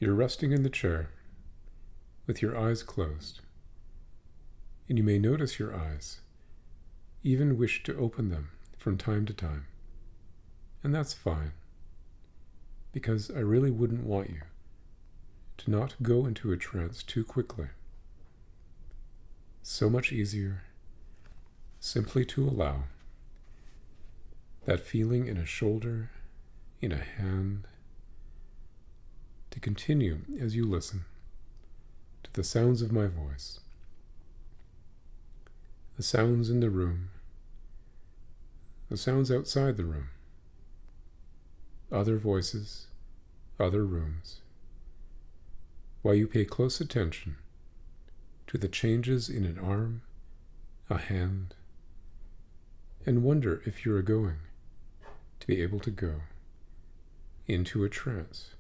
You're resting in the chair with your eyes closed, and you may notice your eyes, even wish to open them from time to time. And that's fine, because I really wouldn't want you to not go into a trance too quickly. So much easier simply to allow that feeling in a shoulder, in a hand, to continue as you listen to the sounds of my voice, the sounds in the room, the sounds outside the room, other voices, other rooms, while you pay close attention to the changes in an arm, a hand, and wonder if you are going to be able to go into a trance,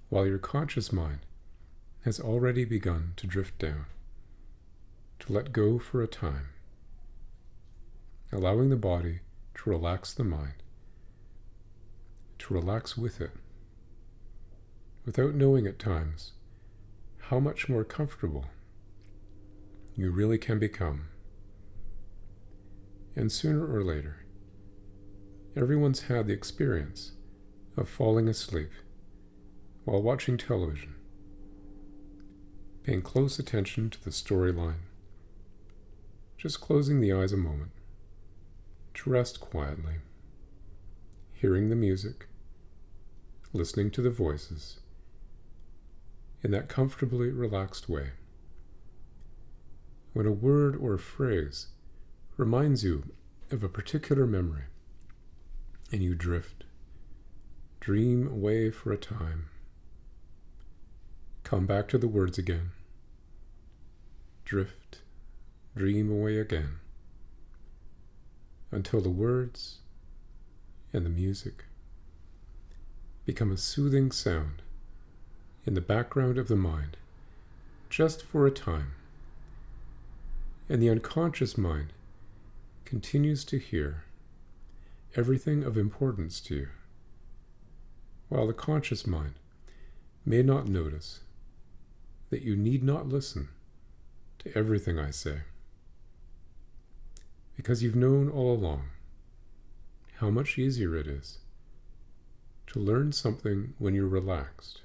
while your conscious mind has already begun to drift down, to let go for a time, allowing the body to relax the mind, to relax with it, without knowing at times how much more comfortable you really can become. And sooner or later, everyone's had the experience of falling asleep while watching television, paying close attention to the storyline, just closing the eyes a moment to rest quietly, hearing the music, listening to the voices, in that comfortably relaxed way. When a word or a phrase reminds you of a particular memory, and you drift, dream away for a time, come back to the words again, drift, dream away again, until the words and the music become a soothing sound in the background of the mind, just for a time, and the unconscious mind continues to hear everything of importance to you, while the conscious mind may not notice that you need not listen to everything I say, because you've known all along how much easier it is to learn something when you're relaxed.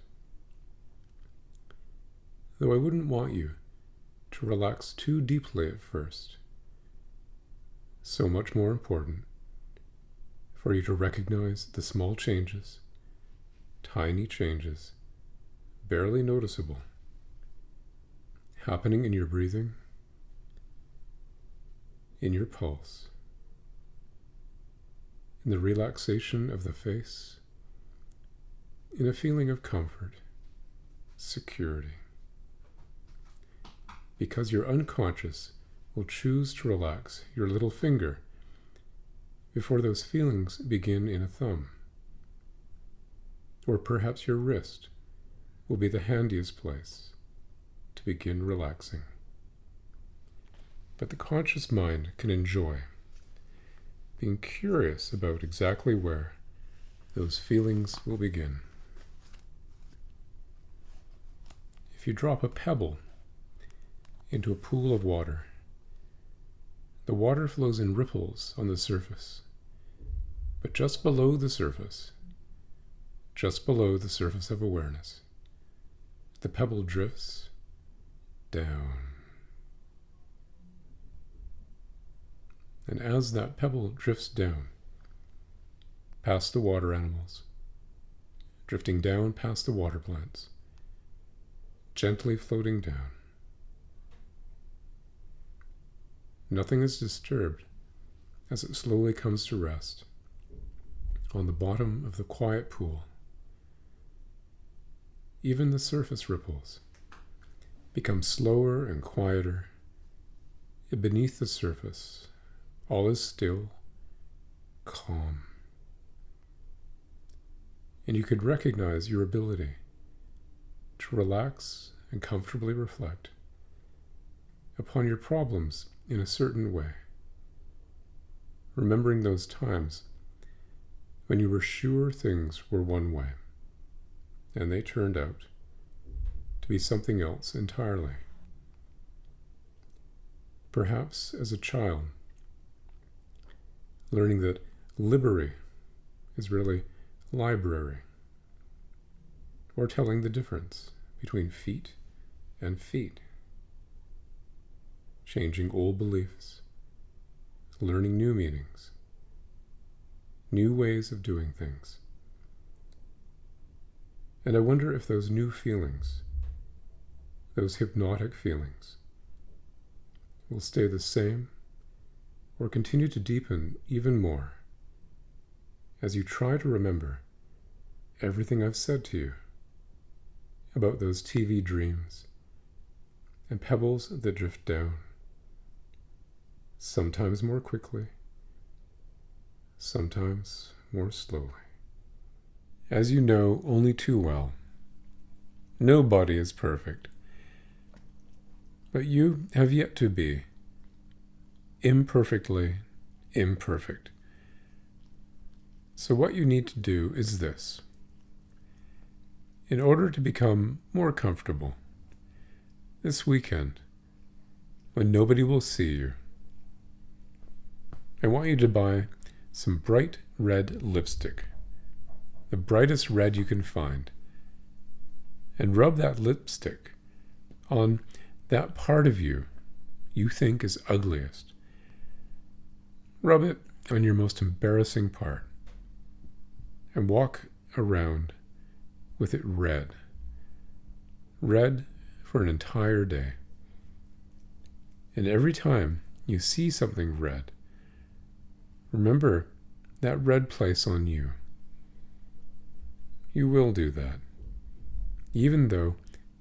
Though I wouldn't want you to relax too deeply at first. So much more important for you to recognize the small changes, tiny changes, barely noticeable, happening in your breathing, in your pulse, in the relaxation of the face, in a feeling of comfort, security. Because your unconscious will choose to relax your little finger before those feelings begin in a thumb. Or perhaps your wrist will be the handiest place to begin relaxing. But the conscious mind can enjoy being curious about exactly where those feelings will begin. If you drop a pebble into a pool of water, the water flows in ripples on the surface, but just below the surface of awareness, the pebble drifts down. And as that pebble drifts down, past the water animals, drifting down past the water plants, gently floating down, nothing is disturbed as it slowly comes to rest on the bottom of the quiet pool. Even the surface ripples become slower and quieter, and beneath the surface, all is still, calm. And you could recognize your ability to relax and comfortably reflect upon your problems in a certain way, remembering those times when you were sure things were one way, and they turned out to be something else entirely. Perhaps as a child, learning that library is really library, or telling the difference between feet and feet, changing old beliefs, learning new meanings, new ways of doing things. And I wonder if those new feelings, those hypnotic feelings, will stay the same or continue to deepen even more as you try to remember everything I've said to you about those TV dreams and pebbles that drift down, sometimes more quickly, sometimes more slowly. As you know only too well, nobody is perfect, but you have yet to be imperfectly imperfect. So what you need to do is this. In order to become more comfortable, this weekend, when nobody will see you, I want you to buy some bright red lipstick, the brightest red you can find, and rub that lipstick on that part of you think is ugliest. Rub it on your most embarrassing part and walk around with it red. Red for an entire day. And every time you see something red, remember that red place on you. You will do that, even though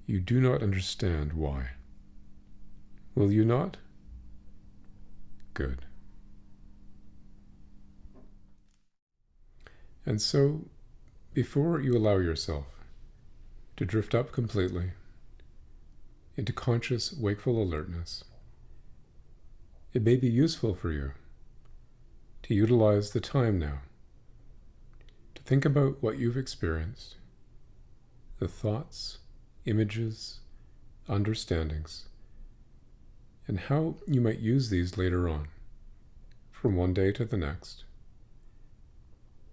you do not understand why. Will you not? Good. And so, before you allow yourself to drift up completely into conscious, wakeful alertness, it may be useful for you to utilize the time now to think about what you've experienced, the thoughts, images, understandings, and how you might use these later on, from one day to the next.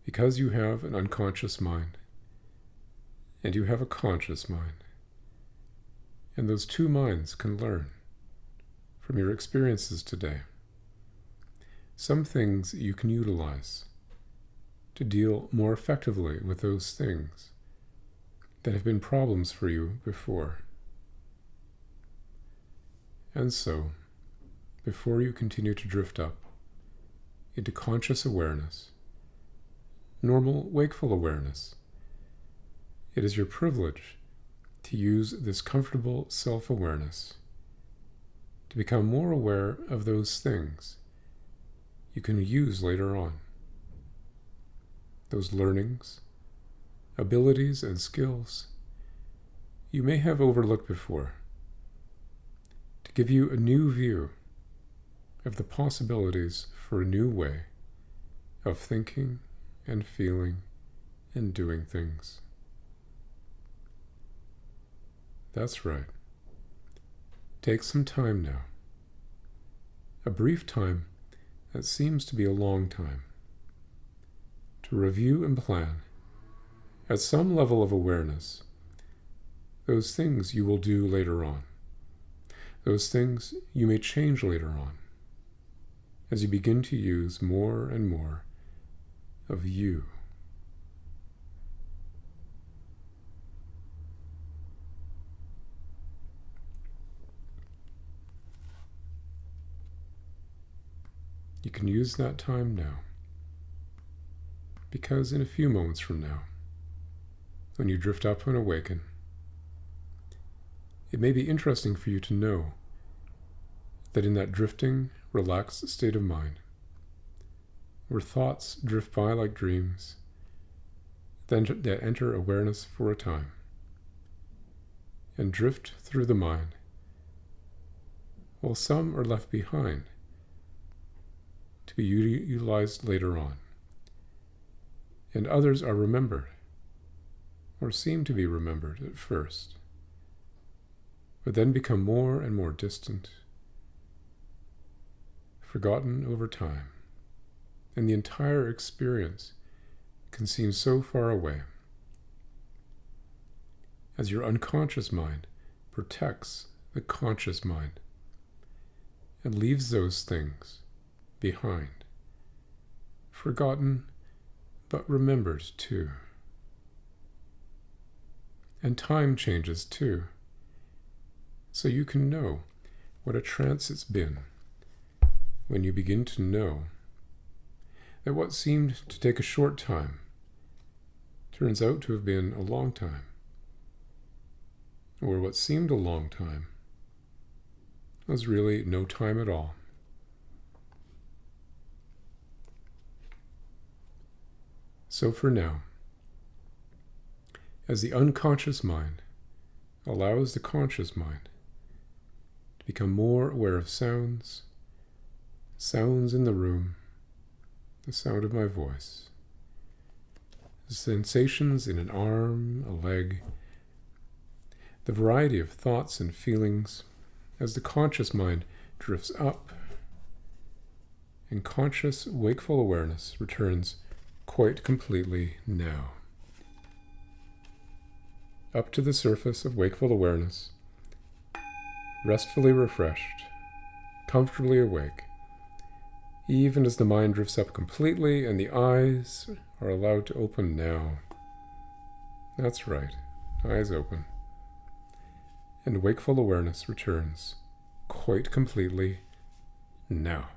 Because you have an unconscious mind, and you have a conscious mind, and those two minds can learn from your experiences today. Some things you can utilize to deal more effectively with those things that have been problems for you before. And so, before you continue to drift up into conscious awareness, normal wakeful awareness, it is your privilege to use this comfortable self-awareness to become more aware of those things you can use later on. Those learnings, abilities, and skills you may have overlooked before, to give you a new view of the possibilities for a new way of thinking and feeling and doing things. That's right. Take some time now, a brief time that seems to be a long time, to review and plan, at some level of awareness, those things you will do later on, those things you may change later on, as you begin to use more and more of you. You can use that time now, because in a few moments from now, when you drift up and awaken, it may be interesting for you to know that in that drifting, relaxed state of mind, where thoughts drift by like dreams, then that enter awareness for a time, and drift through the mind, while some are left behind to be utilized later on, and others are remembered or seem to be remembered at first, but then become more and more distant, forgotten over time, and the entire experience can seem so far away, as your unconscious mind protects the conscious mind and leaves those things behind, forgotten but remembered too. And time changes too, so you can know what a trance it's been when you begin to know that what seemed to take a short time turns out to have been a long time, or what seemed a long time was really no time at all. So for now, as the unconscious mind allows the conscious mind to become more aware of sounds in the room, the sound of my voice, the sensations in an arm, a leg, the variety of thoughts and feelings as the conscious mind drifts up and conscious wakeful awareness returns quite completely now. Up to the surface of wakeful awareness, restfully refreshed, comfortably awake, even as the mind drifts up completely and the eyes are allowed to open now. That's right, eyes open. And wakeful awareness returns quite completely now.